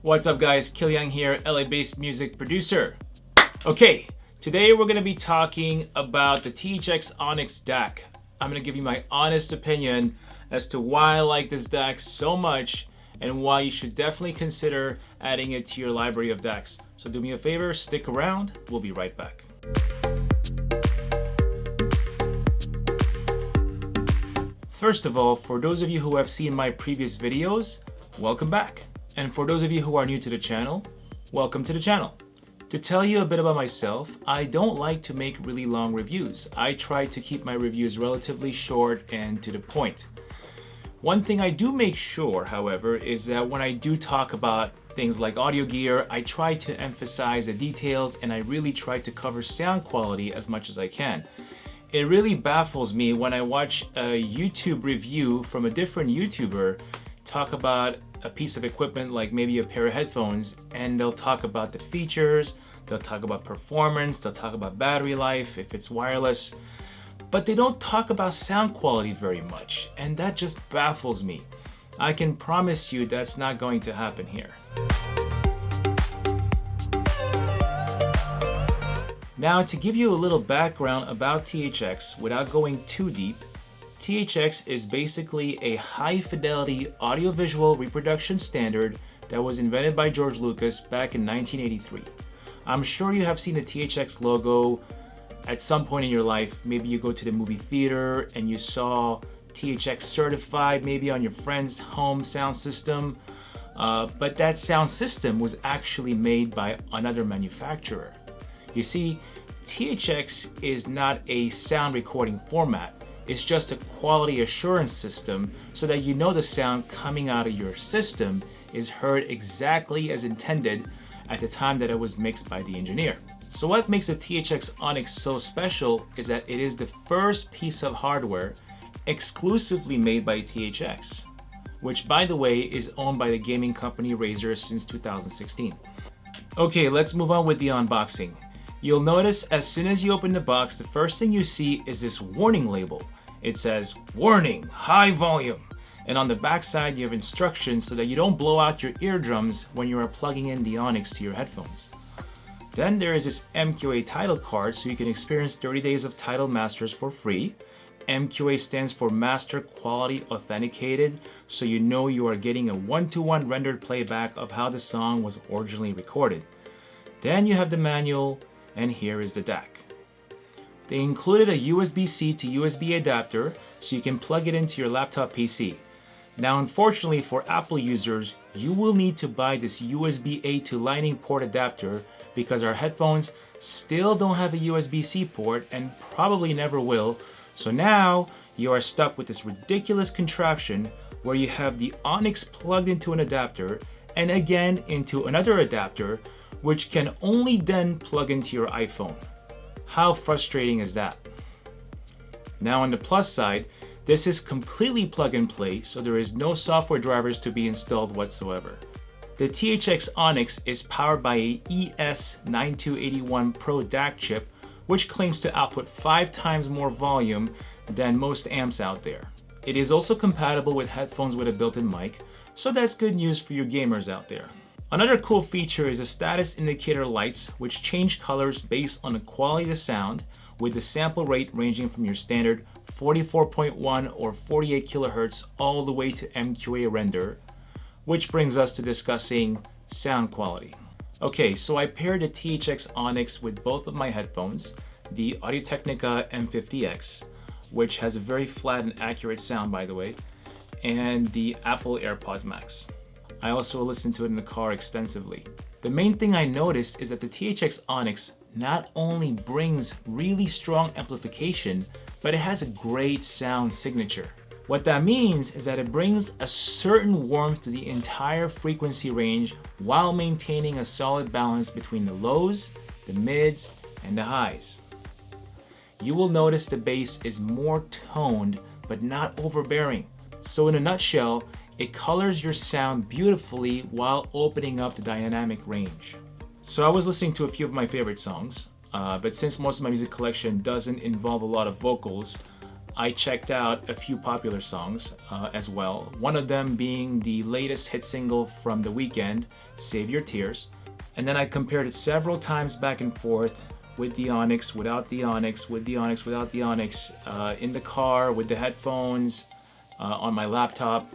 What's up guys, Killyang here, LA-based music producer. Okay, today we're going to be talking about the THX Onyx DAC. I'm going to give you my honest opinion as to why I like this DAC so much and why you should definitely consider adding it to your library of DACs. So do me a favor, stick around, we'll be right back. First of all, for those of you who have seen my previous videos, welcome back. And for those of you who are new to the channel, welcome to the channel. To tell you a bit about myself, I don't like to make really long reviews. I try to keep my reviews relatively short and to the point. One thing I do make sure, however, is that when I do talk about things like audio gear, I try to emphasize the details and I really try to cover sound quality as much as I can. It really baffles me when I watch a YouTube review from a different YouTuber talk about a piece of equipment like maybe a pair of headphones, and they'll talk about the features, they'll talk about performance, they'll talk about battery life if it's wireless, but they don't talk about sound quality very much, and that just baffles me. I can promise you that's not going to happen here. Now, to give you a little background about THX without going too deep, THX is basically a high-fidelity audiovisual reproduction standard that was invented by George Lucas back in 1983. I'm sure you have seen the THX logo at some point in your life. Maybe you go to the movie theater and you saw THX certified maybe on your friend's home sound system, but that sound system was actually made by another manufacturer. You see, THX is not a sound recording format. It's just a quality assurance system so that you know the sound coming out of your system is heard exactly as intended at the time that it was mixed by the engineer. So what makes the THX Onyx so special is that it is the first piece of hardware exclusively made by THX, which by the way is owned by the gaming company Razer since 2016. Okay, let's move on with the unboxing. You'll notice as soon as you open the box, the first thing you see is this warning label. It says, "Warning, high volume." And on the back side, you have instructions so that you don't blow out your eardrums when you are plugging in the Onyx to your headphones. Then there is this MQA title card so you can experience 30 days of Tidal Masters for free. MQA stands for Master Quality Authenticated, so you know you are getting a one-to-one rendered playback of how the song was originally recorded. Then you have the manual, and here is the DAC. They included a USB-C to USB adapter so you can plug it into your laptop PC. Now unfortunately for Apple users, you will need to buy this USB-A to Lightning port adapter because our headphones still don't have a USB-C port and probably never will. So now you are stuck with this ridiculous contraption where you have the Onyx plugged into an adapter and again into another adapter, which can only then plug into your iPhone. How frustrating is that? Now on the plus side, this is completely plug and play, so there is no software drivers to be installed whatsoever. The THX Onyx is powered by a ES9281 Pro DAC chip, which claims to output 5 times more volume than most amps out there. It is also compatible with headphones with a built-in mic, so that's good news for your gamers out there. Another cool feature is the status indicator lights, which change colors based on the quality of the sound, with the sample rate ranging from your standard 44.1 or 48 kHz all the way to MQA render, which brings us to discussing sound quality. Okay, so I paired the THX Onyx with both of my headphones, the Audio-Technica M50X, which has a very flat and accurate sound by the way, and the Apple AirPods Max. I also listened to it in the car extensively. The main thing I noticed is that the THX Onyx not only brings really strong amplification, but it has a great sound signature. What that means is that it brings a certain warmth to the entire frequency range while maintaining a solid balance between the lows, the mids, and the highs. You will notice the bass is more toned, but not overbearing. So in a nutshell, it colors your sound beautifully while opening up the dynamic range. So I was listening to a few of my favorite songs, but since most of my music collection doesn't involve a lot of vocals, I checked out a few popular songs as well. One of them being the latest hit single from The Weeknd, Save Your Tears. And then I compared it several times back and forth with the Onyx, without the Onyx, with the Onyx, without the Onyx, in the car, with the headphones, on my laptop,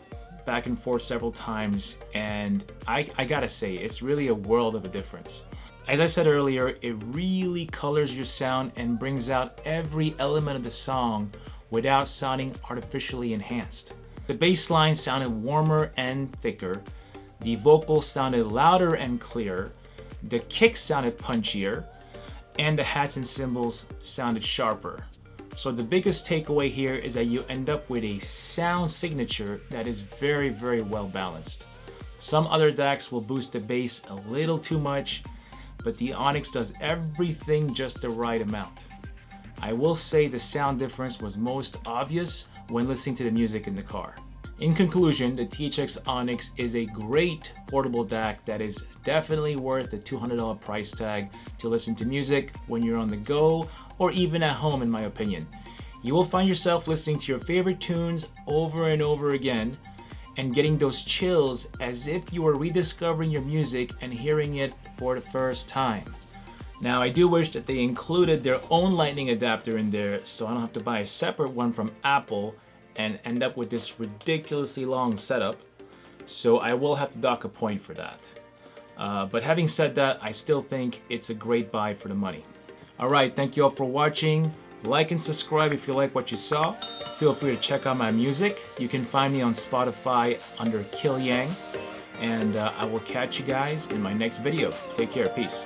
back and forth several times. And I gotta say, it's really a world of a difference. As I said earlier, it really colors your sound and brings out every element of the song without sounding artificially enhanced. The bass line sounded warmer and thicker, the vocals sounded louder and clearer, the kicks sounded punchier, and the hats and cymbals sounded sharper. So the biggest takeaway here is that you end up with a sound signature that is very, very well balanced. Some other DACs will boost the bass a little too much, but the Onyx does everything just the right amount. I will say the sound difference was most obvious when listening to the music in the car. In conclusion, the THX Onyx is a great portable DAC that is definitely worth the $200 price tag to listen to music when you're on the go or even at home, in my opinion. You will find yourself listening to your favorite tunes over and over again and getting those chills as if you were rediscovering your music and hearing it for the first time. Now, I do wish that they included their own lightning adapter in there so I don't have to buy a separate one from Apple and end up with this ridiculously long setup. So I will have to dock a point for that. But having said that, I still think it's a great buy for the money. Alright, thank you all for watching. Like and subscribe if you like what you saw. Feel free to check out my music. You can find me on Spotify under Killyang. And I will catch you guys in my next video. Take care. Peace.